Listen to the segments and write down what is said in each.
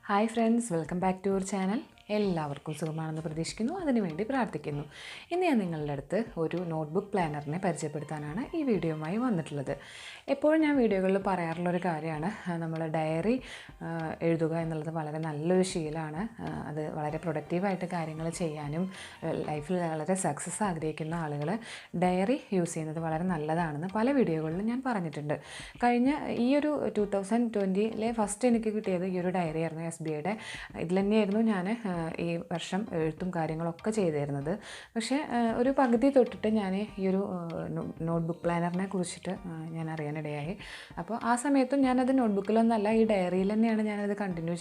Hi friends, welcome back to our channel. എല്ലാവർക്കും സുഖമാണെന്ന് പ്രതീക്ഷിക്കുന്നു, അതിനുവേണ്ടി പ്രാർത്ഥിക്കുന്നു. ഇന്ന് ഞാൻ നിങ്ങളുടെ അടുത്ത് ഒരു നോട്ട്ബുക്ക് പ്ലാനറിനെ പരിചയപ്പെടുത്താനാണ് ഈ വീഡിയോയുമായി വന്നിട്ടുള്ളത്. എപ്പോഴും ഞാൻ വീഡിയോകളിൽ പറയാറുള്ളൊരു കാര്യമാണ്, നമ്മൾ ഡയറി എഴുതുക എന്നുള്ളത് വളരെ നല്ലൊരു ശീലമാണ്. അത് വളരെ പ്രൊഡക്റ്റീവായിട്ട് കാര്യങ്ങൾ ചെയ്യാനും ലൈഫിൽ വളരെ സക്സസ് ആഗ്രഹിക്കുന്ന ആളുകൾ ഡയറി യൂസ് ചെയ്യുന്നത് വളരെ നല്ലതാണെന്ന് പല വീഡിയോകളിലും ഞാൻ പറഞ്ഞിട്ടുണ്ട്. കഴിഞ്ഞ ഈ ഒരു 2020 ഫസ്റ്റ് എനിക്ക് കിട്ടിയത് ഈ ഒരു ഡയറി ആയിരുന്നു. SBIയുടെ ഇതിൽ തന്നെയായിരുന്നു ഞാൻ ഈ വർഷം എഴുത്തും കാര്യങ്ങളൊക്കെ ചെയ്തിരുന്നത്. പക്ഷേ ഒരു പകുതി തൊട്ടിട്ട് ഞാൻ ഈ ഒരു നോട്ട്ബുക്ക് പ്ലാനറിനെ കുറിച്ചിട്ട് ഞാൻ അറിയാനിടയായി. അപ്പോൾ ആ സമയത്തും ഞാനത് നോട്ട്ബുക്കിലൊന്നല്ല, ഈ ഡയറിയിൽ തന്നെയാണ് ഞാനത് കണ്ടിന്യൂ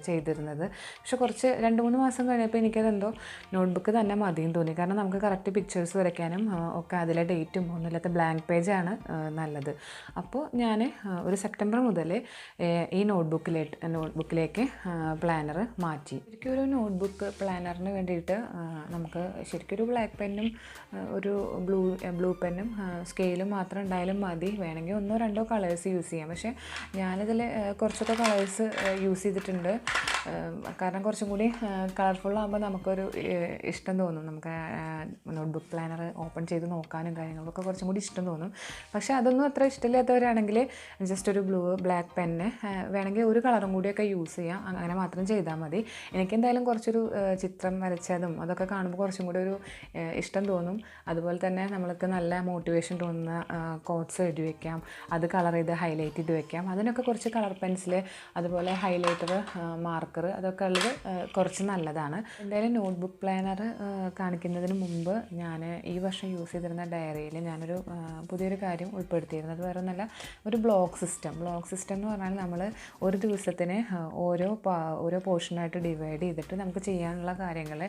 ചെയ്തിരുന്നത്. പക്ഷെ കുറച്ച് 2-3 മാസം കഴിഞ്ഞപ്പോൾ എനിക്കതെന്തോ നോട്ട്ബുക്ക് തന്നെ മതിയെന്ന് തോന്നി. കാരണം നമുക്ക് കറക്റ്റ് പിക്ചേഴ്സ് വരയ്ക്കാനും ഒക്കെ അതിലെ ഡേറ്റും ഒന്നുമില്ലാത്ത ബ്ലാങ്ക് പേജാണ് നല്ലത്. അപ്പോൾ ഞാൻ ഒരു സെപ്റ്റംബർ മുതൽ ഈ നോട്ട്ബുക്കിലേക്ക് പ്ലാനർ മാറ്റി. ശരിക്കും ഒരു നോട്ട്ബുക്ക് പ്ലാനറിന് വേണ്ടിയിട്ട് നമുക്ക് ശരിക്കും ഒരു ബ്ലാക്ക് പെന്നും ഒരു ബ്ലൂ പെന്നും സ്കെയിലും മാത്രം ഉണ്ടായാലും മതി. വേണമെങ്കിൽ 1-2 കളേഴ്സ് യൂസ് ചെയ്യാം. പക്ഷേ ഞാനിതിൽ കുറച്ചൊക്കെ കളേഴ്സ് യൂസ് ചെയ്തിട്ടുണ്ട്. കാരണം കുറച്ചും കൂടി കളർഫുള്ളാകുമ്പോൾ നമുക്കൊരു ഇഷ്ടം തോന്നും. നമുക്ക് നോട്ട്ബുക്ക് പ്ലാനർ ഓപ്പൺ ചെയ്ത് നോക്കാനും കാര്യങ്ങൾക്കൊക്കെ കുറച്ചും കൂടി ഇഷ്ടം തോന്നും. പക്ഷേ അതൊന്നും അത്ര ഇഷ്ടമില്ലാത്തവരാണെങ്കിൽ ജസ്റ്റ് ഒരു ബ്ലാക്ക് പെന്ന് വേണമെങ്കിൽ ഒരു കളറും കൂടിയൊക്കെ യൂസ് ചെയ്യാം. അങ്ങനെ മാത്രം ചെയ്താൽ മതി. എനിക്കെന്തായാലും കുറച്ചൊരു ചിത്രം വരച്ചതും അതൊക്കെ കാണുമ്പോൾ കുറച്ചും കൂടി ഒരു ഇഷ്ടം തോന്നും. അതുപോലെ തന്നെ നമ്മൾക്ക് നല്ല മോട്ടിവേഷൻ തോന്നുന്ന കോട്ട്സ് എഴുതി വയ്ക്കാം, അത് കളർ ചെയ്ത് ഹൈലൈറ്റ് ചെയ്ത് വയ്ക്കാം. അതിനൊക്കെ കുറച്ച് കളർ പെൻസിൽ, അതുപോലെ ഹൈലൈറ്റർ, മാർക്കർ, അതൊക്കെ ഉള്ളത് കുറച്ച് നല്ലതാണ്. എന്തായാലും നോട്ട്ബുക്ക് പ്ലാനർ കാണിക്കുന്നതിന് മുമ്പ് ഞാൻ ഈ വർഷം യൂസ് ചെയ്തിരുന്ന ഡയറിയിൽ ഞാനൊരു പുതിയൊരു കാര്യം ഉൾപ്പെടുത്തിയിരുന്നത് വേറെ ഒന്നല്ല, ഒരു ബ്ലോക്ക് സിസ്റ്റം എന്ന് പറഞ്ഞാൽ നമ്മൾ ഒരു ദിവസത്തിന് ഓരോ പോർഷനായിട്ട് ഡിവൈഡ് ചെയ്തിട്ട് നമുക്ക് ചെയ്യാനുള്ള കാര്യങ്ങൾ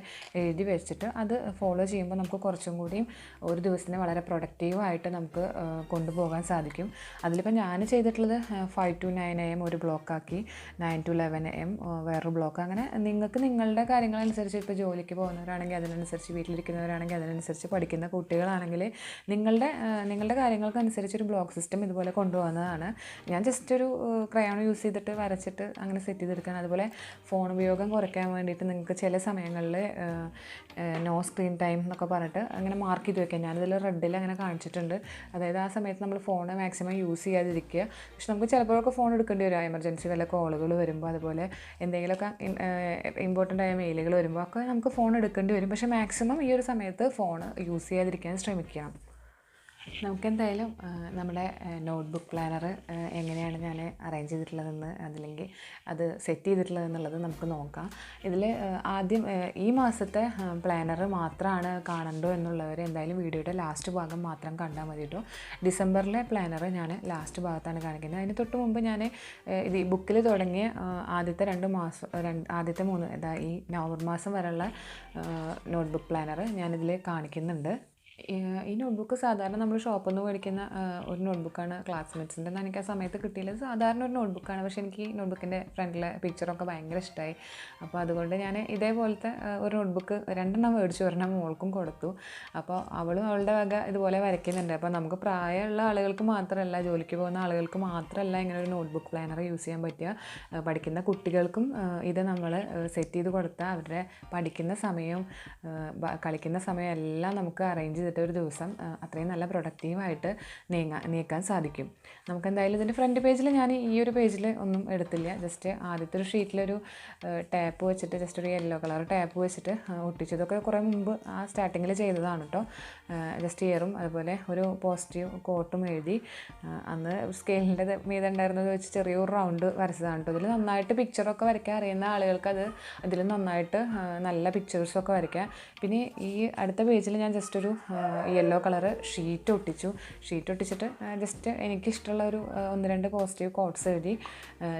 എഴുതി വെച്ചിട്ട് അത് ഫോളോ ചെയ്യുമ്പോൾ നമുക്ക് കുറച്ചും കൂടിയും ഒരു ദിവസത്തിന് വളരെ പ്രൊഡക്റ്റീവായിട്ട് നമുക്ക് കൊണ്ടുപോകാൻ സാധിക്കും. അതിലിപ്പോൾ ഞാൻ ചെയ്തിട്ടുള്ളത് 5 to 9 AM ഒരു ബ്ലോക്കാക്കി, 9 to 11 AM വേറൊരു ബ്ലോക്ക്. അങ്ങനെ നിങ്ങൾക്ക് നിങ്ങളുടെ കാര്യങ്ങളനുസരിച്ച്, ഇപ്പോൾ ജോലിക്ക് പോകുന്നവരാണെങ്കിൽ അതിനനുസരിച്ച്, വീട്ടിലിരിക്കുന്നവരാണെങ്കിൽ അതിനനുസരിച്ച്, പഠിക്കുന്ന കുട്ടികളാണെങ്കിൽ നിങ്ങളുടെ കാര്യങ്ങൾക്കനുസരിച്ച് ഒരു ബ്ലോക്ക് സിസ്റ്റം ഇതുപോലെ കൊണ്ടുപോകുന്നതാണ്. ഞാൻ ജസ്റ്റ് ഒരു ക്രയോൺ യൂസ് ചെയ്തിട്ട് വരച്ചിട്ട് അങ്ങനെ സെറ്റ് ചെയ്തെടുക്കുകയാണ്. അതുപോലെ ഫോൺ ഉപയോഗം കുറയ്ക്കാൻ വേണ്ടിയിട്ട് നിങ്ങൾക്ക് ചില സമയങ്ങളിൽ നോ സ്ക്രീൻ ടൈം എന്നൊക്കെ പറഞ്ഞിട്ട് അങ്ങനെ മാർക്ക് ചെയ്ത് വയ്ക്കാം. ഞാനിതിൽ റെഡിൽ അങ്ങനെ കാണിച്ചിട്ടുണ്ട്. അതായത് ആ സമയത്ത് നമ്മൾ ഫോൺ മാക്സിമം യൂസ് ചെയ്യാതിരിക്കുക. പക്ഷെ നമുക്ക് ചിലപ്പോഴൊക്കെ ഫോൺ എടുക്കേണ്ടി വരും, എമർജൻസി വല്ല കോളുകൾ വരുമ്പോൾ, അതുപോലെ എന്തെങ്കിലുമൊക്കെ ഇമ്പോർട്ടൻ്റ് ആയ മെയിലുകൾ വരുമ്പോൾ ഒക്കെ നമുക്ക് ഫോൺ എടുക്കേണ്ടി വരും. പക്ഷേ മാക്സിമം ഈ ഒരു സമയത്ത് ഫോൺ യൂസ് ചെയ്യാതിരിക്കാൻ ശ്രമിക്കണം. നമുക്കെന്തായാലും നമ്മുടെ നോട്ട്ബുക്ക് പ്ലാനർ എങ്ങനെയാണ് ഞാൻ അറേഞ്ച് ചെയ്തിട്ടുള്ളതെന്ന്, അതില്ലെങ്കിൽ അത് സെറ്റ് ചെയ്തിട്ടുള്ളതെന്നുള്ളത് നമുക്ക് നോക്കാം. ഇതിൽ ആദ്യം ഈ മാസത്തെ പ്ലാനർ മാത്രമാണ് കാണണ്ടോ എന്നുള്ളവർ എന്തായാലും വീഡിയോയുടെ ലാസ്റ്റ് ഭാഗം മാത്രം കണ്ടാൽ മതി കേട്ടോ. ഡിസംബറിലെ പ്ലാനർ ഞാൻ ലാസ്റ്റ് ഭാഗത്താണ് കാണിക്കുന്നത്. അതിന് തൊട്ട് മുമ്പ് ഞാൻ ഇത് ഈ ബുക്കിൽ തുടങ്ങിയ ആദ്യത്തെ 2 മാസം, ആദ്യത്തെ 3 ഈ നവംബർ മാസം വരെയുള്ള നോട്ട്ബുക്ക് പ്ലാനർ ഞാനിതിൽ കാണിക്കുന്നുണ്ട്. ഈ നോട്ട്ബുക്ക് സാധാരണ നമ്മൾ ഷോപ്പിൽ നിന്ന് മേടിക്കുന്ന ഒരു നോട്ട്ബുക്കാണ്. ക്ലാസ്മേറ്റ്സിൻ്റെ എനിക്ക് ആ സമയത്ത് കിട്ടിയില്ല. സാധാരണ ഒരു നോട്ട്ബുക്കാണ്. പക്ഷേ എനിക്ക് ഈ നോട്ട്ബുക്കിൻ്റെ ഫ്രണ്ടിലെ പിക്ചറൊക്കെ ഭയങ്കര ഇഷ്ടമായി. അപ്പോൾ അതുകൊണ്ട് ഞാൻ ഇതേപോലത്തെ ഒരു നോട്ട്ബുക്ക് 2 മേടിച്ചു, 1 മോൾക്കും കൊടുത്തു. അപ്പോൾ അവളും അവളുടെ വക ഇതുപോലെ വരയ്ക്കുന്നുണ്ട്. അപ്പോൾ നമുക്ക് പ്രായമുള്ള ആളുകൾക്ക് മാത്രമല്ല, ജോലിക്ക് പോകുന്ന ആളുകൾക്ക് മാത്രമല്ല ഇങ്ങനെ ഒരു നോട്ട്ബുക്ക് പ്ലാനർ യൂസ് ചെയ്യാൻ പറ്റുക. പഠിക്കുന്ന കുട്ടികൾക്കും ഇത് നമ്മൾ സെറ്റ് ചെയ്ത് കൊടുത്താൽ അവരുടെ പഠിക്കുന്ന സമയവും കളിക്കുന്ന സമയം എല്ലാം നമുക്ക് അറേഞ്ച് ചെയ്തിട്ട് ഒരു ദിവസം അത്രയും നല്ല പ്രൊഡക്റ്റീവായിട്ട് നീക്കാൻ സാധിക്കും. നമുക്കെന്തായാലും ഇതിൻ്റെ ഫ്രണ്ട് പേജിൽ ഞാൻ ഈ ഒരു പേജിൽ ഒന്നും എടുത്തില്ല. ജസ്റ്റ് ആദ്യത്തെ ഒരു ഷീറ്റിലൊരു ടാപ്പ് വെച്ചിട്ട്, ജസ്റ്റ് ഒരു യെല്ലോ കളർ ടാപ്പ് വെച്ചിട്ട് ഒട്ടിച്ചതൊക്കെ കുറേ മുമ്പ് ആ സ്റ്റാർട്ടിങ്ങിൽ ചെയ്തതാണ് കേട്ടോ. ജസ്റ്റ് ഇയറും അതുപോലെ ഒരു പോസിറ്റീവ് കോട്ടും എഴുതി അന്ന് സ്കെയിലിൻ്റെ മീതെ ഉണ്ടായിരുന്നത് വെച്ച് ചെറിയൊരു റൗണ്ട് വരച്ചതാണ് കേട്ടോ. ഇതിൽ നന്നായിട്ട് പിക്ചറൊക്കെ വരയ്ക്കാൻ അറിയുന്ന ആളുകൾക്ക് ഇതിൽ നന്നായിട്ട് നല്ല പിക്ചേഴ്സൊക്കെ വരയ്ക്കാം. പിന്നെ ഈ അടുത്ത പേജിൽ ഞാൻ ജസ്റ്റ് ഒരു യെല്ലോ കളറ് ഷീറ്റ് ഒട്ടിച്ചിട്ട് ജസ്റ്റ് എനിക്കിഷ്ടമുള്ള ഒരു 1-2 പോസിറ്റീവ് കോട്ട്സ് എഴുതി.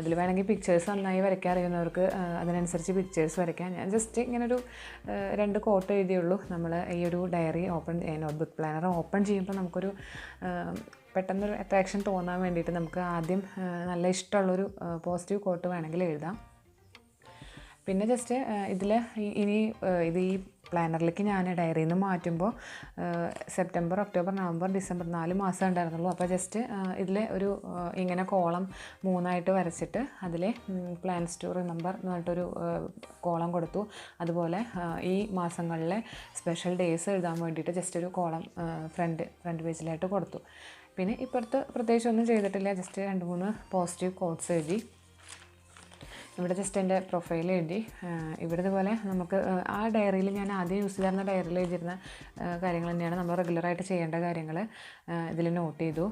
ഇതിൽ വേണമെങ്കിൽ പിക്ചേഴ്സ് നന്നായി വരയ്ക്കാൻ അറിയുന്നവർക്ക് അതിനനുസരിച്ച് പിക്ചേഴ്സ് വരയ്ക്കാം. ഞാൻ ജസ്റ്റ് ഇങ്ങനൊരു 2 കോട്ട് എഴുതിയുള്ളൂ. നമ്മൾ ഈ ഒരു ഡയറി നോട്ട്ബുക്ക് പ്ലാനർ ഓപ്പൺ ചെയ്യുമ്പോൾ നമുക്കൊരു പെട്ടെന്നൊരു അട്രാക്ഷൻ തോന്നാൻ വേണ്ടിയിട്ട് നമുക്ക് ആദ്യം നല്ല ഇഷ്ടമുള്ളൊരു പോസിറ്റീവ് കോട്ട് വേണമെങ്കിൽ എഴുതാം. പിന്നെ ജസ്റ്റ് ഇതിൽ ഇത് ഈ പ്ലാനറിലേക്ക് ഞാൻ ഡയറിയിൽ നിന്ന് മാറ്റുമ്പോൾ സെപ്റ്റംബർ, ഒക്ടോബർ, നവംബർ, ഡിസംബർ 4 മാസം ഉണ്ടായിരുന്നുള്ളൂ. അപ്പോൾ ജസ്റ്റ് ഇതിൽ ഒരു ഇങ്ങനെ കോളം 3ആയിട്ട് വരച്ചിട്ട് അതിൽ പ്ലാൻസ് ടു റിമെമ്പർ എന്ന് പറഞ്ഞിട്ടൊരു കോളം കൊടുത്തു. അതുപോലെ ഈ മാസങ്ങളിലെ സ്പെഷ്യൽ ഡേയ്സ് എഴുതാൻ വേണ്ടിയിട്ട് ജസ്റ്റ് ഒരു കോളം ഫ്രണ്ട് പേജിലായിട്ട് കൊടുത്തു. പിന്നെ ഇപ്പുറത്ത് പ്രത്യേകിച്ച് ഒന്നും ചെയ്തിട്ടില്ല. ജസ്റ്റ് 2-3 പോസിറ്റീവ് കോട്ട്സ് എഴുതി. ഇവിടെ ജസ്റ്റ് എൻ്റെ പ്രൊഫൈൽ എഴുതി. ഇവിടെ ഇതുപോലെ നമുക്ക് ആ ഡയറിയിൽ ഞാൻ ആദ്യം യൂസ് ചെയ്തിരുന്ന ഡയറിയിൽ എഴുതിയിരുന്ന കാര്യങ്ങൾ തന്നെയാണ് നമ്മൾ റെഗുലറായിട്ട് ചെയ്യേണ്ട കാര്യങ്ങൾ ഇതിൽ നോട്ട് ചെയ്തു.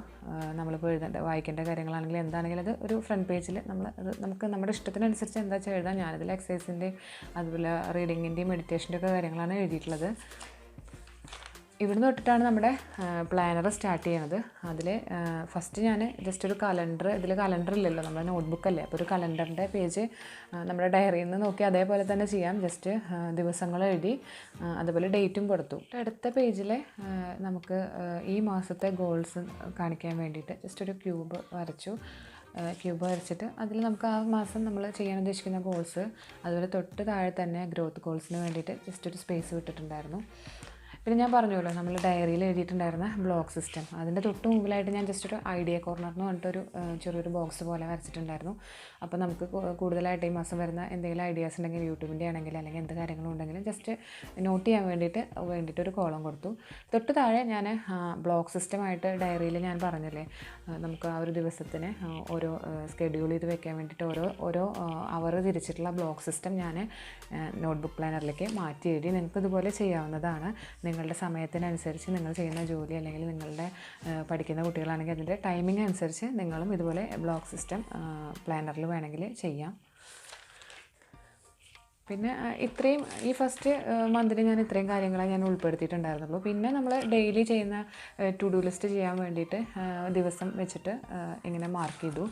നമ്മളിപ്പോൾ വായിക്കേണ്ട കാര്യങ്ങളാണെങ്കിൽ എന്താണെങ്കിലും അത് ഒരു ഫ്രണ്ട് പേജിൽ നമുക്ക് നമ്മുടെ ഇഷ്ടത്തിനനുസരിച്ച് എന്താ വെച്ചാൽ എഴുതാം. ഞാനിതിൽ എക്സസൈസിൻ്റെയും അതുപോലെ റീഡിങ്ങിൻ്റെയും മെഡിറ്റേഷൻ്റെ ഒക്കെ കാര്യങ്ങളാണ് എഴുതിയിട്ടുള്ളത്. ഇവിടുന്ന് തൊട്ടിട്ടാണ് നമ്മുടെ പ്ലാനർ സ്റ്റാർട്ട് ചെയ്യണത്. അതിൽ ഫസ്റ്റ് ഞാൻ ജസ്റ്റ് ഒരു കലണ്ടർ, ഇതിൽ കലണ്ടർ ഇല്ലല്ലോ, നമ്മുടെ നോട്ട്ബുക്കല്ലേ, അപ്പോൾ ഒരു കലണ്ടറിൻ്റെ പേജ് നമ്മുടെ ഡയറിയിൽ നിന്ന് നോക്കി അതേപോലെ തന്നെ ചെയ്യാം. ജസ്റ്റ് ദിവസങ്ങൾ എഴുതി അതുപോലെ ഡേറ്റും കൊടുത്തു. അടുത്ത പേജിൽ നമുക്ക് ഈ മാസത്തെ ഗോൾസ് കാണിക്കാൻ വേണ്ടിയിട്ട് ജസ്റ്റ് ഒരു ക്യൂബ് വരച്ചിട്ട് അതിൽ നമുക്ക് ആ മാസം നമ്മൾ ചെയ്യാൻ ഉദ്ദേശിക്കുന്ന ഗോൾസ്, അതുപോലെ തൊട്ട് താഴെ തന്നെ ഗ്രോത്ത് ഗോൾസിന് വേണ്ടിയിട്ട് ജസ്റ്റ് ഒരു സ്പേസ് വിട്ടിട്ടുണ്ടായിരുന്നു. പിന്നെ ഞാൻ പറഞ്ഞല്ലോ നമ്മൾ ഡയറിയിൽ എഴുതിയിട്ടുണ്ടായിരുന്ന ബ്ലോക്ക് സിസ്റ്റം, അതിൻ്റെ തൊട്ട് മുമ്പിലായിട്ട് ഞാൻ ജസ്റ്റ് ഒരു ഐഡിയ കോർണർ എന്ന് പറഞ്ഞിട്ടൊരു ചെറിയൊരു ബോക്സ് പോലെ വരച്ചിട്ടുണ്ടായിരുന്നു. അപ്പോൾ നമുക്ക് കൂടുതലായിട്ട് ഈ മാസം വരുന്ന എന്തെങ്കിലും ഐഡിയാസ് ഉണ്ടെങ്കിൽ യൂട്യൂബിൻ്റെ ആണെങ്കിൽ അല്ലെങ്കിൽ എന്ത് കാര്യങ്ങളും ഉണ്ടെങ്കിലും ജസ്റ്റ് നോട്ട് ചെയ്യാൻ വേണ്ടിയിട്ടൊരു കോളം കൊടുത്തു. തൊട്ട് താഴെ ഞാൻ ബ്ലോക്ക് സിസ്റ്റമായിട്ട് ഡയറിയിൽ ഞാൻ പറഞ്ഞില്ലേ നമുക്ക് ആ ഒരു ദിവസത്തിന് ഓരോ സ്കെഡ്യൂൾ ചെയ്ത് വെക്കാൻ വേണ്ടിയിട്ട് ഓരോ അവർ തിരിച്ചിട്ടുള്ള ബ്ലോക്ക് സിസ്റ്റം ഞാൻ നോട്ട്ബുക്ക് പ്ലാനറിലേക്ക് മാറ്റി എഴുതി. നിങ്ങൾക്ക് ഇതുപോലെ ചെയ്യാവുന്നതാണ്. നിങ്ങളുടെ സമയത്തിനനുസരിച്ച് നിങ്ങൾ ചെയ്യുന്ന ജോലി അല്ലെങ്കിൽ നിങ്ങളുടെ പഠിക്കുന്ന കുട്ടികളാണെങ്കിൽ അതിൻ്റെ ടൈമിംഗ് അനുസരിച്ച് നിങ്ങളും ഇതുപോലെ ബ്ലോക്ക് സിസ്റ്റം പ്ലാനറിൽ വേണമെങ്കിൽ ചെയ്യാം. പിന്നെ ഇത്രയും ഈ ഫസ്റ്റ് മന്തിൽ ഞാൻ ഇത്രയും കാര്യങ്ങളെ ഞാൻ ഉൾപ്പെടുത്തിയിട്ടുണ്ടായിരുന്നുള്ളൂ. പിന്നെ നമ്മൾ ഡെയിലി ചെയ്യുന്ന ടു ഡു ലിസ്റ്റ് ചെയ്യാൻ വേണ്ടിയിട്ട് ദിവസം വെച്ചിട്ട് ഇങ്ങനെ മാർക്ക് ചെയ്തു.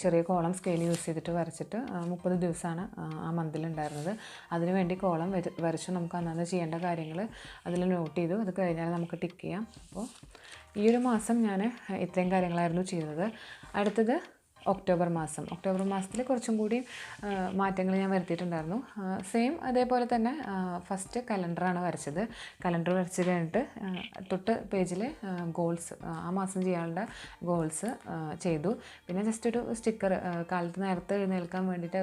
ചെറിയ കോളം സ്കെയിൽ യൂസ് ചെയ്തിട്ട് വരച്ചിട്ട് 30 ദിവസമാണ് ആ മന്തിലുണ്ടായിരുന്നത്. അതിനുവേണ്ടി കോളം വരച്ചു നമുക്ക് അന്നന്ന് ചെയ്യേണ്ട കാര്യങ്ങൾ അതിൽ നോട്ട് ചെയ്തു. അത് കഴിഞ്ഞാൽ നമുക്ക് ടിക്ക് ചെയ്യാം. അപ്പോൾ ഈ ഒരു മാസം ഞാൻ ഇത്രയും കാര്യങ്ങളായിരുന്നു ചെയ്തത്. അടുത്തത് ഒക്ടോബർ മാസത്തിൽ കുറച്ചും കൂടി മാറ്റങ്ങൾ ഞാൻ വരുത്തിയിട്ടുണ്ടായിരുന്നു. സെയിം അതേപോലെ തന്നെ ഫസ്റ്റ് കലണ്ടറാണ് വരച്ചത്. കലണ്ടർ വരച്ച് കഴിഞ്ഞിട്ട് തൊട്ട് പേജിൽ ഗോൾസ്, ആ മാസം ചെയ്യാനുള്ള ഗോൾസ് ചെയ്തു. പിന്നെ ജസ്റ്റ് ഒരു സ്റ്റിക്കർ കാലത്ത് നേരത്തെ എഴുന്നേൽക്കാൻ വേണ്ടിയിട്ട്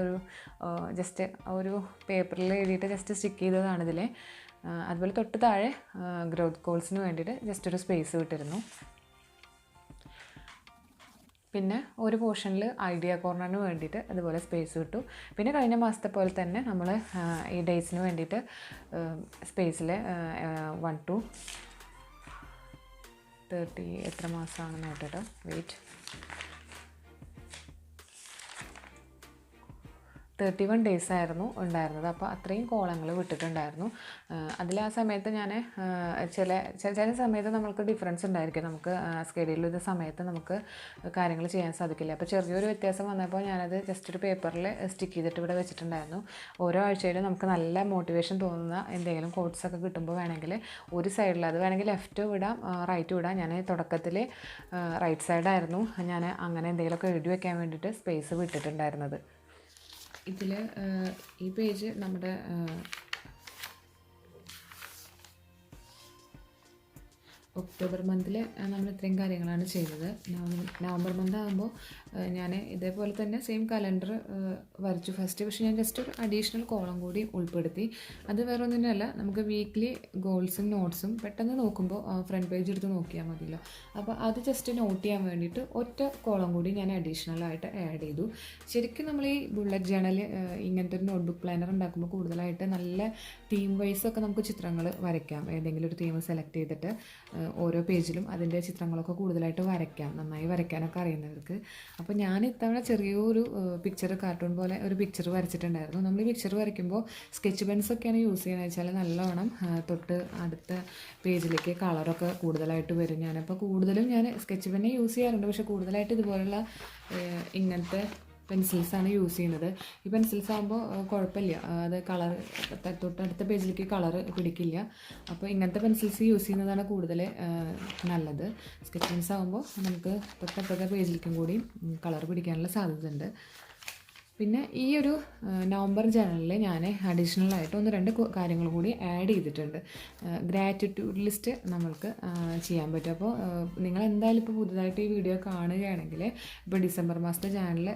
ജസ്റ്റ് ഒരു പേപ്പറിൽ എഴുതിയിട്ട് ജസ്റ്റ് സ്റ്റിക്ക് ചെയ്തതാണ് ഇതിൽ. അതുപോലെ തൊട്ട് താഴെ ഗ്രോത്ത് ഗോൾസിന് വേണ്ടിയിട്ട് ജസ്റ്റ് ഒരു സ്പേസ് വിട്ടിരുന്നു. പിന്നെ ഒരു പോർഷനിൽ ഐഡിയ കോർണറിന് വേണ്ടിയിട്ട് അതുപോലെ സ്പേസ് കിട്ടു. പിന്നെ കഴിഞ്ഞ മാസത്തെ പോലെ തന്നെ നമ്മൾ ഈ ഡേയ്സിന് വേണ്ടിയിട്ട് സ്പേസിൽ 1 to 30 എത്ര മാസമാണെന്ന് നോട്ടിട്ട് വെയിറ്റ് 31 days ആയിരുന്നു ഉണ്ടായിരുന്നത്. അപ്പോൾ അത്രയും കോളങ്ങൾ വിട്ടിട്ടുണ്ടായിരുന്നു. അതിൽ ആ സമയത്ത് ഞാൻ ചില സമയത്ത് നമുക്ക് ഡിഫറൻസ് ഉണ്ടായിരിക്കും. നമുക്ക് സ്കെഡ്യൂൾ ചെയ്ത സമയത്ത് നമുക്ക് കാര്യങ്ങൾ ചെയ്യാൻ സാധിക്കില്ല. അപ്പോൾ ചെറിയൊരു വ്യത്യാസം വന്നപ്പോൾ ഞാനത് ജസ്റ്റ് ഒരു പേപ്പറിൽ സ്റ്റിക്ക് ചെയ്തിട്ട് ഇവിടെ വെച്ചിട്ടുണ്ടായിരുന്നു. ഓരോ ആഴ്ചയിലും നമുക്ക് നല്ല മോട്ടിവേഷൻ തോന്നുന്ന എന്തെങ്കിലും കോട്ട്സൊക്കെ കിട്ടുമ്പോൾ വേണമെങ്കിൽ ഒരു സൈഡിൽ അത് വേണമെങ്കിൽ ലെഫ്റ്റ് വിടാം, റൈറ്റ് വിടാം. ഞാൻ തുടക്കത്തിൽ റൈറ്റ് സൈഡായിരുന്നു ഞാൻ അങ്ങനെ എന്തെങ്കിലുമൊക്കെ എഴുതി വയ്ക്കാൻ വേണ്ടിയിട്ട് സ്പേസ് വിട്ടിട്ടുണ്ടായിരുന്നത്. ഇതിൽ ഈ പേജ് നമ്മുടെ ഒക്ടോബർ മന്തിൽ നമ്മൾ ഇത്രയും കാര്യങ്ങളാണ് ചെയ്തത്. നവംബർ മന്ത് ആകുമ്പോൾ ഞാൻ ഇതേപോലെ തന്നെ സെയിം കലണ്ടർ വരച്ചു ഫസ്റ്റ്. പക്ഷേ ഞാൻ ജസ്റ്റ് ഒരു അഡീഷണൽ കോളം കൂടി ഉൾപ്പെടുത്തി. അത് വേറെ ഒന്നിനല്ല, നമുക്ക് വീക്ക്ലി ഗോൾസും നോട്ട്സും പെട്ടെന്ന് നോക്കുമ്പോൾ ഫ്രണ്ട് പേജ് എടുത്ത് നോക്കിയാൽ മതിയല്ലോ. അപ്പോൾ അത് ജസ്റ്റ് നോട്ട് ചെയ്യാൻ വേണ്ടിയിട്ട് ഒറ്റ കോളം കൂടി ഞാൻ അഡീഷണലായിട്ട് ആഡ് ചെയ്തു. ശരിക്കും നമ്മൾ ഈ ബുള്ളറ്റ് ജേണൽ ഇങ്ങനത്തെ ഒരു നോട്ട്ബുക്ക് പ്ലാനർ ഉണ്ടാക്കുമ്പോൾ കൂടുതലായിട്ട് നല്ല തീം വൈസൊക്കെ നമുക്ക് ചിത്രങ്ങൾ വരയ്ക്കാം. ഏതെങ്കിലും ഒരു തീം സെലക്ട് ചെയ്തിട്ട് ഓരോ പേജിലും അതിൻ്റെ ചിത്രങ്ങളൊക്കെ കൂടുതലായിട്ട് വരയ്ക്കാം, നന്നായി വരയ്ക്കാനൊക്കെ അറിയുന്നവർക്ക്. അപ്പോൾ ഞാൻ ഇത്തവണ ചെറിയൊരു പിക്ചർ, കാർട്ടൂൺ പോലെ ഒരു പിക്ചർ വരച്ചിട്ടുണ്ടായിരുന്നു. നമ്മൾ ഈ പിക്ചർ വരയ്ക്കുമ്പോൾ സ്കെച്ച് പെൻസൊക്കെയാണ് യൂസ് ചെയ്യുന്നത് വെച്ചാൽ നല്ലോണം തൊട്ട് അടുത്ത പേജിലേക്ക് കളറൊക്കെ കൂടുതലായിട്ട് വരും. ഞാനപ്പോൾ കൂടുതലും ഞാൻ സ്കെച്ച് പെന്നെ യൂസ് ചെയ്യാറുണ്ട്. പക്ഷേ കൂടുതലായിട്ട് ഇതുപോലുള്ള ഇങ്ങനത്തെ പെൻസിൽസാണ് യൂസ് ചെയ്യുന്നത്. ഈ പെൻസിൽസ് ആകുമ്പോൾ കുഴപ്പമില്ല, അത് കളർ തൊട്ടടുത്ത പേജിലേക്ക് കളർ പിടിക്കില്ല. അപ്പോൾ ഇങ്ങനത്തെ പെൻസിൽസ് യൂസ് ചെയ്യുന്നതാണ് കൂടുതൽ നല്ലത്. സ്കെച്ച് പെൻസ് ആകുമ്പോൾ നമുക്ക് തൊട്ടടുത്ത പേജിലേക്കും കൂടി കളർ പിടിക്കാനുള്ള സാധ്യതയുണ്ട്. പിന്നെ ഈ ഒരു നവംബർ ജേണലിൽ ഞാൻ അഡീഷണലായിട്ട് 1-2 കാര്യങ്ങൾ കൂടി ആഡ് ചെയ്തിട്ടുണ്ട്. ഗ്രാറ്റിറ്റ്യൂഡ് ലിസ്റ്റ് നമ്മൾക്ക് ചെയ്യാൻ പറ്റും. അപ്പോൾ നിങ്ങൾ എന്തായാലും ഇപ്പോൾ പുതുതായിട്ട് ഈ വീഡിയോ കാണുകയാണെങ്കിൽ ഇപ്പോൾ ഡിസംബർ മാസത്തെ ചാനൽ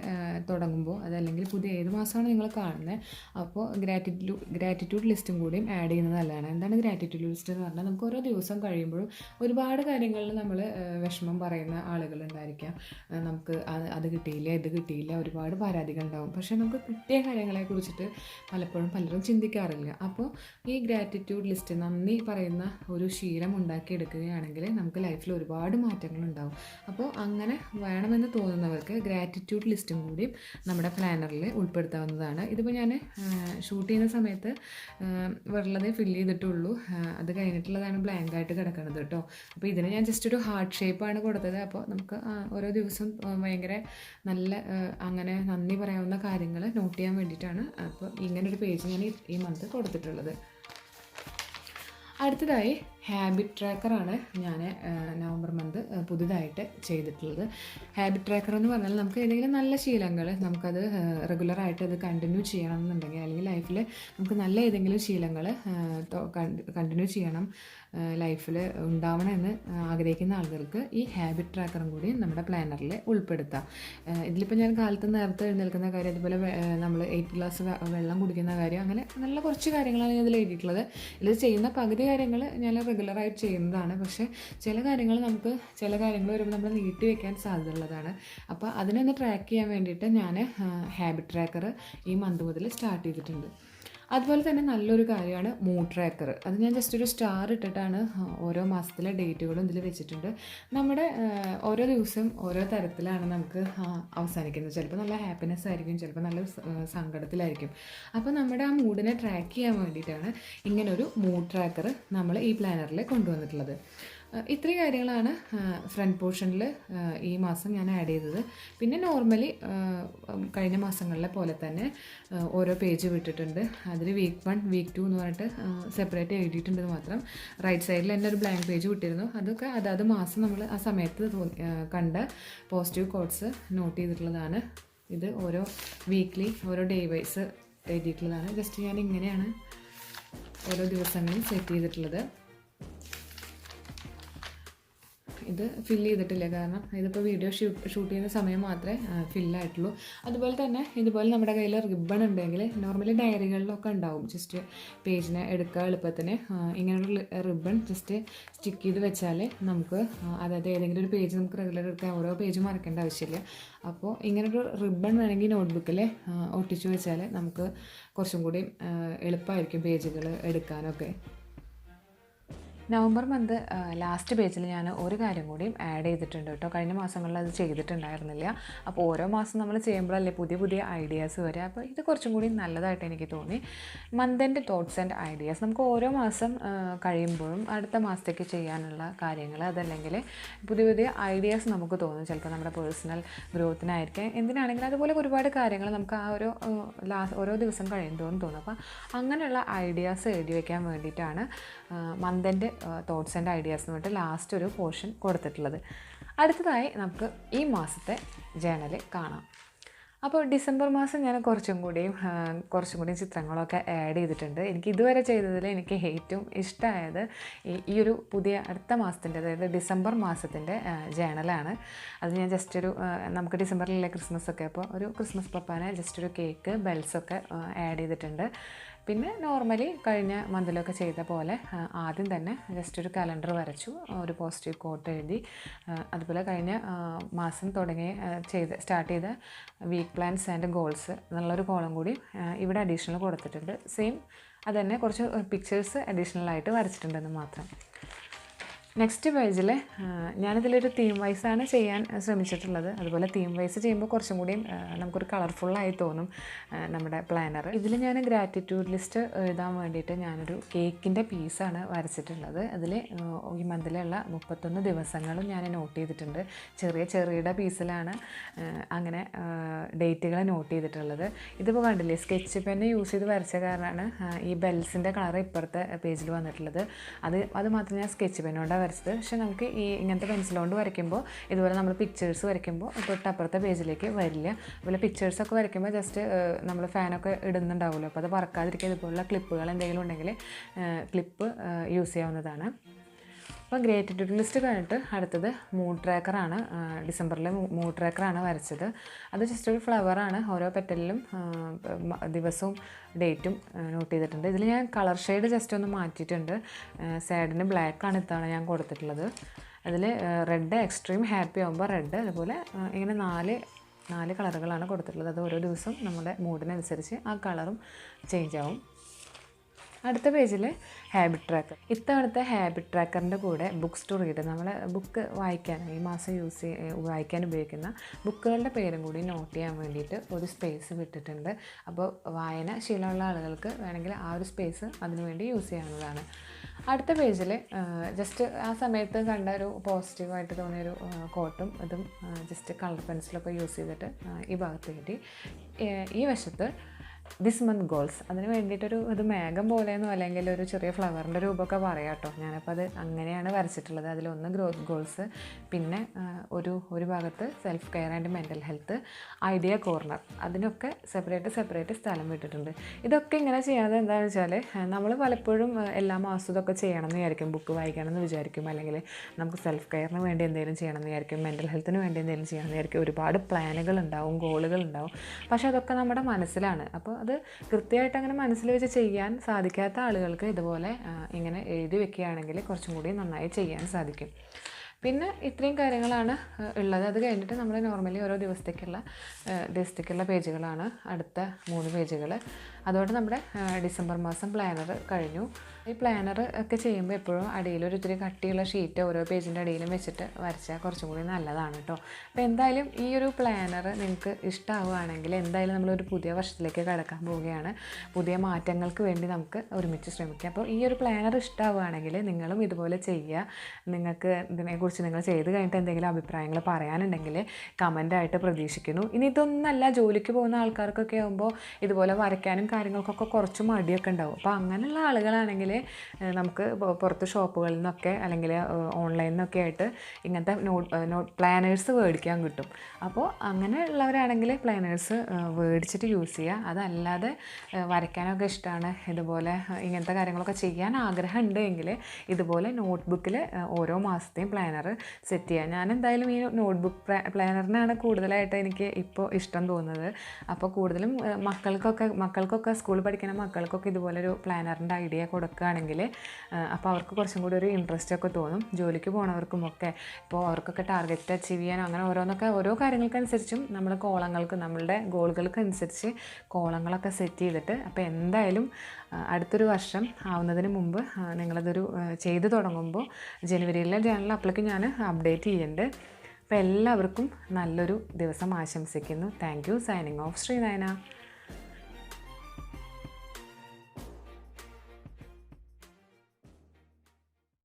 തുടങ്ങുമ്പോൾ അതല്ലെങ്കിൽ പുതിയ ഏത് മാസമാണ് നിങ്ങൾ കാണുന്നത്, അപ്പോൾ ഗ്രാറ്റിറ്റ്യൂഡ് ലിസ്റ്റും കൂടിയും ആഡ് ചെയ്യുന്നത് നല്ലതാണ്. എന്താണ് ഗ്രാറ്റിറ്റ്യൂഡ് ലിസ്റ്റ് എന്ന് പറഞ്ഞാൽ നമുക്ക് ഓരോ ദിവസം കഴിയുമ്പോഴും ഒരുപാട് കാര്യങ്ങളിൽ നമ്മൾ വിഷമം പറയുന്ന ആളുകളുണ്ടായിരിക്കാം. നമുക്ക് അത് കിട്ടിയില്ല, ഇത് കിട്ടിയില്ല, ഒരുപാട് പരാതികൾ ഉണ്ടാവും. പക്ഷേ നമുക്ക് കിട്ടിയ കാര്യങ്ങളെ കുറിച്ചിട്ട് പലപ്പോഴും പലരും ചിന്തിക്കാറില്ല. അപ്പോൾ ഈ ഗ്രാറ്റിറ്റ്യൂഡ് ലിസ്റ്റ്, നന്ദി പറയുന്ന ഒരു ശീലം ഉണ്ടാക്കിയെടുക്കുകയാണെങ്കിൽ നമുക്ക് ലൈഫിൽ ഒരുപാട് മാറ്റങ്ങളുണ്ടാവും. അപ്പോൾ അങ്ങനെ വേണമെന്ന് തോന്നുന്നവർക്ക് ഗ്രാറ്റിറ്റ്യൂഡ് ലിസ്റ്റും കൂടി നമ്മുടെ പ്ലാനറിൽ ഉൾപ്പെടുത്താവുന്നതാണ്. ഇതിപ്പോൾ ഞാൻ ഷൂട്ട് ചെയ്യുന്ന സമയത്ത് വെറുതെ ഫില്ല് ചെയ്തിട്ടുള്ളൂ. അത് കഴിഞ്ഞിട്ടുള്ളതാണ് ബ്ലാങ്ക് ആയിട്ട് കിടക്കുന്നത് കേട്ടോ. അപ്പോൾ ഇതിന് ഞാൻ ജസ്റ്റ് ഒരു ഹാർട്ട് ഷേപ്പാണ് കൊടുത്തത്. അപ്പോൾ നമുക്ക് ഓരോ ദിവസം ഭയങ്കര നല്ല അങ്ങനെ നന്ദി പറയാവുന്ന കാര്യങ്ങൾ നോട്ട് ചെയ്യാൻ വേണ്ടിയിട്ടാണ് അപ്പോൾ ഇങ്ങനൊരു പേജ് ഞാൻ ഈ മന്ത് കൊടുത്തിട്ടുള്ളത്. അടുത്തതായി ഹാബിറ്റ് ട്രാക്കറാണ് ഞാൻ നവംബർ മന്ത് പുതുതായിട്ട് ചെയ്തിട്ടുള്ളത്. ഹാബിറ്റ് ട്രാക്കർ എന്ന് പറഞ്ഞാൽ നമുക്ക് ഏതെങ്കിലും നല്ല ശീലങ്ങൾ നമുക്കത് റെഗുലറായിട്ട് അത് കണ്ടിന്യൂ ചെയ്യണം എന്നുണ്ടെങ്കിൽ, അല്ലെങ്കിൽ ലൈഫിൽ നമുക്ക് നല്ല ഏതെങ്കിലും ശീലങ്ങൾ കണ്ടിന്യൂ ചെയ്യണം, ലൈഫിൽ ഉണ്ടാവണമെന്ന് ആഗ്രഹിക്കുന്ന ആളുകൾക്ക് ഈ ഹാബിറ്റ് ട്രാക്കറും കൂടി നമ്മുടെ പ്ലാനറിൽ ഉൾപ്പെടുത്താം. ഇതിലിപ്പോൾ ഞാൻ കാലത്ത് നേരത്തെ എഴുന്നേൽക്കുന്ന കാര്യം, അതുപോലെ നമ്മൾ 8 ഗ്ലാസ് വെള്ളം കുടിക്കുന്ന കാര്യം, അങ്ങനെ നല്ല കുറച്ച് കാര്യങ്ങളാണ് ഇതിൽ എഴുതിയിട്ടുള്ളത്. ഇതിൽ ചെയ്യുന്ന പകുതി കാര്യങ്ങൾ ഞാൻ റെഗുലറായിട്ട് ചെയ്യുന്നതാണ്. പക്ഷേ ചില കാര്യങ്ങൾ വരുമ്പോൾ നമ്മൾ നീട്ടി വയ്ക്കാൻ സാധ്യതയുള്ളതാണ്. അപ്പോൾ അതിനൊന്ന് ട്രാക്ക് ചെയ്യാൻ വേണ്ടിയിട്ട് ഞാൻ ഹാബിറ്റ് ട്രാക്കർ ഈ മന്ത് മുതൽ സ്റ്റാർട്ട് ചെയ്തിട്ടുണ്ട്. അതുപോലെ തന്നെ നല്ലൊരു കാര്യമാണ് മൂഡ് ട്രാക്കർ. അത് ഞാൻ ജസ്റ്റ് ഒരു സ്റ്റാർ ഇട്ടിട്ടാണ് ഓരോ മാസത്തിലെ ഡേറ്റുകളും ഇതിൽ വെച്ചിട്ടുണ്ട്. നമ്മുടെ ഓരോ ദിവസം ഓരോ തരത്തിലാണ് നമുക്ക് അവസാനിക്കുന്നത്. ചിലപ്പോൾ നല്ല ഹാപ്പിനെസ് ആയിരിക്കും, ചിലപ്പോൾ നല്ല സങ്കടത്തിലായിരിക്കും. അപ്പോൾ നമ്മുടെ ആ മൂഡിനെ ട്രാക്ക് ചെയ്യാൻ വേണ്ടിയിട്ടാണ് ഇങ്ങനൊരു മൂഡ് ട്രാക്കർ നമ്മൾ ഈ പ്ലാനറിൽ കൊണ്ടുവന്നിട്ടുള്ളത്. ഇത്രയും കാര്യങ്ങളാണ് ഫ്രണ്ട് പോർഷനിൽ ഈ മാസം ഞാൻ ആഡ് ചെയ്തത്. പിന്നെ നോർമലി കഴിഞ്ഞ മാസങ്ങളിലെ പോലെ തന്നെ ഓരോ പേജ് വിട്ടിട്ടുണ്ട്. അതിൽ വീക്ക് 1 വീക്ക് 2 എന്ന് പറഞ്ഞിട്ട് സെപ്പറേറ്റ് എഴുതിയിട്ടുണ്ടെന്ന് മാത്രം. റൈറ്റ് സൈഡിൽ തന്നെ ഒരു ബ്ലാങ്ക് പേജ് വിട്ടിരുന്നു. അതൊക്കെ അതാത് മാസം നമ്മൾ ആ സമയത്ത് കണ്ട പോസിറ്റീവ് കോട്ട്സ് നോട്ട് ചെയ്തിട്ടുള്ളതാണ്. ഇത് ഓരോ വീക്ക്ലി ഓരോ ഡേ വൈസ് എഴുതിയിട്ടുള്ളതാണ്. ജസ്റ്റ് ഞാൻ ഇങ്ങനെയാണ് ഓരോ ദിവസങ്ങളിൽ സെറ്റ് ചെയ്തിട്ടുള്ളത്. ഇത് ഫില്ല് ചെയ്തിട്ടില്ല, കാരണം ഇതിപ്പോൾ വീഡിയോ ഷൂട്ട് ചെയ്യുന്ന സമയം മാത്രമേ ഫില്ലായിട്ടുള്ളൂ. അതുപോലെ തന്നെ ഇതുപോലെ നമ്മുടെ കയ്യിൽ റിബൺ ഉണ്ടെങ്കിൽ, നോർമലി ഡയറികളിലൊക്കെ ഉണ്ടാവും, ജസ്റ്റ് പേജിനെ എടുക്കുക എളുപ്പത്തിന് ഇങ്ങനൊരു റിബൺ ജസ്റ്റ് സ്റ്റിക്ക് ചെയ്ത് വെച്ചാൽ നമുക്ക്, അതായത് ഏതെങ്കിലും ഒരു പേജ് നമുക്ക് റെഗുലർ എടുക്കാൻ ഓരോ പേജ് മറക്കേണ്ട ആവശ്യമില്ല. അപ്പോൾ ഇങ്ങനൊരു റിബൺ വേണമെങ്കിൽ നോട്ട്ബുക്കിൽ ഒട്ടിച്ചു വെച്ചാൽ നമുക്ക് കുറച്ചും കൂടി എളുപ്പമായിരിക്കും പേജുകൾ എടുക്കാനൊക്കെ. നവംബർ മന്ത് ലാസ്റ്റ് പേജിൽ ഞാൻ ഒരു കാര്യം കൂടിയും ആഡ് ചെയ്തിട്ടുണ്ട് കേട്ടോ. കഴിഞ്ഞ മാസങ്ങളിൽ അത് ചെയ്തിട്ടുണ്ടായിരുന്നില്ല. അപ്പോൾ ഓരോ മാസം നമ്മൾ ചെയ്യുമ്പോഴല്ലേ പുതിയ പുതിയ ഐഡിയാസ് വരിക. അപ്പോൾ ഇത് കുറച്ചും കൂടി നല്ലതായിട്ട് എനിക്ക് തോന്നി. Month end thoughts and ideas, നമുക്ക് ഓരോ മാസം കഴിയുമ്പോഴും അടുത്ത മാസത്തേക്ക് ചെയ്യാനുള്ള കാര്യങ്ങൾ, അതല്ലെങ്കിൽ പുതിയ പുതിയ ഐഡിയാസ് നമുക്ക് തോന്നും. ചിലപ്പോൾ നമ്മുടെ പേഴ്സണൽ ഗ്രോത്തിനായിരിക്കും, എന്തിനാണെങ്കിലും. അതുപോലെ ഒരുപാട് കാര്യങ്ങൾ നമുക്ക് ആ ഓരോ ദിവസം കഴിയുമ്പോഴും തോന്നും. അപ്പോൾ അങ്ങനെയുള്ള ഐഡിയാസ് എഴുതി വയ്ക്കാൻ വേണ്ടിയിട്ടാണ് month end thoughts and ideas എന്ന് പറഞ്ഞിട്ട് ലാസ്റ്റ് ഒരു പോർഷൻ കൊടുത്തിട്ടുള്ളത്. അടുത്തതായി നമുക്ക് ഈ മാസത്തെ ജേണൽ കാണാം. അപ്പോൾ ഡിസംബർ മാസം ഞാൻ കുറച്ചും കൂടിയും ചിത്രങ്ങളൊക്കെ ആഡ് ചെയ്തിട്ടുണ്ട്. എനിക്ക് ഇതുവരെ ചെയ്തതിൽ എനിക്ക് ഏറ്റവും ഇഷ്ടമായത് ഈ ഒരു പുതിയ അടുത്ത മാസത്തിൻ്റെ, അതായത് ഡിസംബർ മാസത്തിൻ്റെ ജേണലാണ്. അത് ഞാൻ ജസ്റ്റ് നമുക്ക് ഡിസംബറിലെ ക്രിസ്മസ് ഒക്കെ, അപ്പോൾ ഒരു ക്രിസ്മസ് പപ്പാനെ ജസ്റ്റ് ഒരു കേക്ക്, ബെൽസൊക്കെ ആഡ് ചെയ്തിട്ടുണ്ട്. പിന്നെ നോർമലി കഴിഞ്ഞ മന്തിലൊക്കെ ചെയ്ത പോലെ ആദ്യം തന്നെ ജസ്റ്റ് ഒരു കലണ്ടർ വരച്ചു, ഒരു പോസിറ്റീവ് കോട്ട് എഴുതി. അതുപോലെ കഴിഞ്ഞ മാസം സ്റ്റാർട്ട് ചെയ്ത വീക്ക് പ്ലാൻസ് ആൻഡ് ഗോൾസ് എന്നുള്ളൊരു കോളം കൂടി ഇവിടെ അഡീഷണൽ കൊടുത്തിട്ടുണ്ട്. സെയിം അത് തന്നെ കുറച്ച് പിക്ചേഴ്സ് അഡീഷണലായിട്ട് വരച്ചിട്ടുണ്ടെന്ന് മാത്രം. നെക്സ്റ്റ് പേജിൽ ഞാനിതിലൊരു തീം വൈസാണ് ചെയ്യാൻ ശ്രമിച്ചിട്ടുള്ളത്. അതുപോലെ തീം വൈസ് ചെയ്യുമ്പോൾ കുറച്ചും കൂടിയും നമുക്കൊരു കളർഫുള്ളായി തോന്നും നമ്മുടെ പ്ലാനർ. ഇതിൽ ഞാൻ ഗ്രാറ്റിറ്റ്യൂഡ് ലിസ്റ്റ് എഴുതാൻ വേണ്ടിയിട്ട് ഞാനൊരു കേക്കിൻ്റെ പീസാണ് വരച്ചിട്ടുള്ളത്. അതിൽ ഈ മന്തിലുള്ള 31 ദിവസങ്ങളും ഞാൻ നോട്ട് ചെയ്തിട്ടുണ്ട്. ചെറിയ പീസിലാണ് അങ്ങനെ ഡേറ്റുകൾ നോട്ട് ചെയ്തിട്ടുള്ളത്. ഇതിപ്പോൾ കണ്ടില്ലേ, സ്കെച്ച് പെന്ന് യൂസ് ചെയ്ത് വരച്ച കാരണമാണ് ഈ ബെൽസിൻ്റെ കളർ ഇപ്പുറത്തെ പേജിൽ വന്നിട്ടുള്ളത്. അത് മാത്രം ഞാൻ സ്കെച്ച് പെന്നോടെ വരച്ചത്. പക്ഷേ നമുക്ക് ഈ ഇങ്ങനത്തെ പെൻസിൽ കൊണ്ട് വരയ്ക്കുമ്പോൾ ഇതുപോലെ നമ്മൾ പിക്ചേഴ്സ് വരയ്ക്കുമ്പോൾ തൊട്ടപ്പുറത്തെ പേജിലേക്ക് വരില്ല. അതുപോലെ പിക്ചേഴ്സൊക്കെ വരയ്ക്കുമ്പോൾ ജസ്റ്റ് നമ്മൾ ഫാനൊക്കെ ഇടുന്നുണ്ടാവുമല്ലോ, അപ്പോൾ അത് പറക്കാതിരിക്കുക ഇതുപോലുള്ള ക്ലിപ്പുകൾ എന്തെങ്കിലും ഉണ്ടെങ്കിൽ ക്ലിപ്പ് യൂസ് ചെയ്യാവുന്നതാണ്. അപ്പോൾ ഗ്രേറ്റിറ്റ്യൂഡ് ലിസ്റ്റ് കഴിഞ്ഞിട്ട് അടുത്തത് മൂഡ് ട്രാക്കറാണ്. ഡിസംബറിലെ മൂഡ് ട്രാക്കറാണ് വരച്ചത്. അത് ജസ്റ്റ് ഒരു ഫ്ലവറാണ്. ഓരോ പെറ്റലിലും ദിവസവും ഡേറ്റും നോട്ട് ചെയ്തിട്ടുണ്ട്. ഇതിൽ ഞാൻ കളർ ഷെയ്ഡ് ജസ്റ്റ് ഒന്ന് മാറ്റിയിട്ടുണ്ട്. സാഡിന് ബ്ലാക്കാണ് ഇത്തവണ ഞാൻ കൊടുത്തിട്ടുള്ളത്. അതിൽ റെഡ് എക്സ്ട്രീം ഹാപ്പി ആകുമ്പോൾ റെഡ്, അതുപോലെ ഇങ്ങനെ നാല് കളറുകളാണ് കൊടുത്തിട്ടുള്ളത്. അത് ഓരോ ദിവസം നമ്മുടെ മൂഡിനനുസരിച്ച് ആ കളറും ചേഞ്ച് ആവും. അടുത്ത പേജിൽ ഹാബിറ്റ് ട്രാക്കർ. ഇത്തവണത്തെ ഹാബിറ്റ് ട്രാക്കറിൻ്റെ കൂടെ ബുക്സ് ടു റീഡ്, നമ്മൾ ബുക്ക് വായിക്കാൻ ഈ മാസം വായിക്കാൻ ഉപയോഗിക്കുന്ന ബുക്കുകളുടെ പേരും കൂടി നോട്ട് ചെയ്യാൻ വേണ്ടിയിട്ട് ഒരു സ്പേസ് വിട്ടിട്ടുണ്ട്. അപ്പോൾ വായന ശീലമുള്ള ആളുകൾക്ക് വേണമെങ്കിൽ ആ ഒരു സ്പേസ് അതിനുവേണ്ടി യൂസ് ചെയ്യാവുന്നതാണ്. അടുത്ത പേജിൽ ജസ്റ്റ് ആ സമയത്ത് കണ്ട ഒരു പോസിറ്റീവായിട്ട് തോന്നിയൊരു കോട്ടും ഇതും ജസ്റ്റ് കളർ പെൻസിലൊക്കെ യൂസ് ചെയ്തിട്ട് ഈ ഭാഗത്ത് കിട്ടി. ഈ വശത്ത് ദിസ് മന്ത് ഗോൾസ്, അതിന് വേണ്ടിയിട്ടൊരു ഇത് മേഘം പോലെയെന്നോ അല്ലെങ്കിൽ ഒരു ചെറിയ ഫ്ലവറിൻ്റെ രൂപമൊക്കെ പറയാം കേട്ടോ. ഞാനപ്പോൾ അത് അങ്ങനെയാണ് വരച്ചിട്ടുള്ളത്. അതിലൊന്ന് ഗ്രോത്ത് ഗോൾസ്, പിന്നെ ഒരു ഭാഗത്ത് self care and mental health, idea corner, അതിനൊക്കെ സെപ്പറേറ്റ് സ്ഥലം വിട്ടിട്ടുണ്ട്. ഇതൊക്കെ ഇങ്ങനെ ചെയ്യുന്നത് എന്താണെന്ന് വെച്ചാൽ നമ്മൾ പലപ്പോഴും എല്ലാ മാസവും ഇതൊക്കെ ചെയ്യണമെന്ന് വിചാരിക്കും, ബുക്ക് വായിക്കണമെന്ന് വിചാരിക്കും, അല്ലെങ്കിൽ നമുക്ക് സെൽഫ് കെയറിന് വേണ്ടി എന്തെങ്കിലും ചെയ്യണമെന്ന് വിചാരിക്കും, മെൻ്റൽ ഹെൽത്തിന് വേണ്ടി എന്തെങ്കിലും ചെയ്യണമെന്ന് വിചാരിക്കും. ഒരുപാട് പ്ലാനുകൾ ഉണ്ടാവും, ഗോളുകൾ ഉണ്ടാവും. പക്ഷേ അതൊക്കെ നമ്മുടെ മനസ്സിലാണ്. അപ്പോൾ അത് കൃത്യമായിട്ട് അങ്ങനെ മനസ്സിൽ വെച്ച് ചെയ്യാൻ സാധിക്കാത്ത ആളുകൾക്ക് ഇതുപോലെ ഇങ്ങനെ എഴുതി വെക്കുകയാണെങ്കിൽ കുറച്ചും കൂടി നന്നായി ചെയ്യാൻ സാധിക്കും. പിന്നെ ഇത്രയും കാര്യങ്ങളാണ് ഉള്ളത്. അത് കഴിഞ്ഞിട്ട് നമ്മൾ നോർമലി ഓരോ ദിവസത്തേക്കുള്ള പേജുകളാണ് അടുത്ത 3 പേജുകൾ. അതോടെ നമ്മുടെ ഡിസംബർ മാസം പ്ലാനർ കഴിഞ്ഞു. ഈ പ്ലാനർ ഒക്കെ ചെയ്യുമ്പോൾ എപ്പോഴും അടിയിലൊരു ഇത്തിരി കട്ടിയുള്ള ഷീറ്റ് ഓരോ പേജിൻ്റെ അടിയിലും വെച്ചിട്ട് വരച്ചാൽ കുറച്ചും കൂടി നല്ലതാണ് കേട്ടോ. അപ്പോൾ എന്തായാലും ഈ ഒരു പ്ലാനർ നിങ്ങൾക്ക് ഇഷ്ടമാവുകയാണെങ്കിൽ എന്തായാലും നമ്മളൊരു പുതിയ വർഷത്തിലേക്ക് കടക്കാൻ പോവുകയാണ്. പുതിയ മാറ്റങ്ങൾക്ക് വേണ്ടി നമുക്ക് ഒരുമിച്ച് ശ്രമിക്കാം. അപ്പോൾ ഈ ഒരു പ്ലാനർ ഇഷ്ടമാവുകയാണെങ്കിൽ നിങ്ങളും ഇതുപോലെ ചെയ്യുക. നിങ്ങൾക്ക് ഇതിനെക്കുറിച്ച് നിങ്ങൾ ചെയ്ത് കഴിഞ്ഞിട്ട് എന്തെങ്കിലും അഭിപ്രായങ്ങൾ പറയാനുണ്ടെങ്കിൽ കമൻ്റായിട്ട് പ്രതീക്ഷിക്കുന്നു. ഇനി ഇതൊന്നല്ല, ജോലിക്ക് പോകുന്ന ആൾക്കാർക്കൊക്കെ ആകുമ്പോൾ ഇതുപോലെ വരയ്ക്കാനും കാര്യങ്ങൾക്കൊക്കെ കുറച്ച് മടിയൊക്കെ ഉണ്ടാവും. അപ്പോൾ അങ്ങനെയുള്ള ആളുകളാണെങ്കിൽ നമുക്ക് പുറത്ത് ഷോപ്പുകളിൽ നിന്നൊക്കെ അല്ലെങ്കിൽ ഓൺലൈനിൽ നിന്നൊക്കെ ആയിട്ട് ഇങ്ങനത്തെ നോട്ട് പ്ലാനേഴ്സ് മേടിക്കാൻ കിട്ടും. അപ്പോൾ അങ്ങനെയുള്ളവരാണെങ്കിൽ പ്ലാനേഴ്സ് മേടിച്ചിട്ട് യൂസ് ചെയ്യുക. അതല്ലാതെ വരയ്ക്കാനൊക്കെ ഇഷ്ടമാണ്, ഇതുപോലെ ഇങ്ങനത്തെ കാര്യങ്ങളൊക്കെ ചെയ്യാൻ ആഗ്രഹം ഉണ്ടെങ്കിൽ ഇതുപോലെ നോട്ട്ബുക്കിൽ ഓരോ മാസത്തെയും പ്ലാനർ സെറ്റ് ചെയ്യുക. ഞാൻ എന്തായാലും ഈ നോട്ട്ബുക്ക് പ്ലാനറിനാണ് കൂടുതലായിട്ട് എനിക്ക് ഇപ്പോൾ ഇഷ്ടം തോന്നുന്നത്. അപ്പോൾ കൂടുതലും മക്കൾക്കൊക്കെ സ്കൂളിൽ പഠിക്കുന്ന മക്കൾക്കൊക്കെ ഇതുപോലൊരു പ്ലാനറിൻ്റെ ഐഡിയ കൊടുക്കുകയാണെങ്കിൽ അപ്പോൾ അവർക്ക് കുറച്ചും കൂടി ഒരു ഇൻട്രസ്റ്റ് ഒക്കെ തോന്നും. ജോലിക്ക് പോകണവർക്കുമൊക്കെ ഇപ്പോൾ അവർക്കൊക്കെ ടാർഗറ്റ് അച്ചീവ് ചെയ്യാനോ അങ്ങനെ ഓരോ കാര്യങ്ങൾക്കനുസരിച്ചും നമ്മളുടെ ഗോളുകൾക്ക് അനുസരിച്ച് കോളങ്ങളൊക്കെ സെറ്റ് ചെയ്തിട്ട്, അപ്പോൾ എന്തായാലും അടുത്തൊരു വർഷം ആവുന്നതിന് മുമ്പ് നിങ്ങളതൊരു ചെയ്തു തുടങ്ങുമ്പോൾ ജനുവരിയിലെ ജേണൽ അപ്പോഴേക്കും ഞാൻ അപ്ഡേറ്റ് ചെയ്യുന്നുണ്ട്. അപ്പോൾ എല്ലാവർക്കും നല്ലൊരു ദിവസം ആശംസിക്കുന്നു. Thank you. Signing off ശ്രീനായന.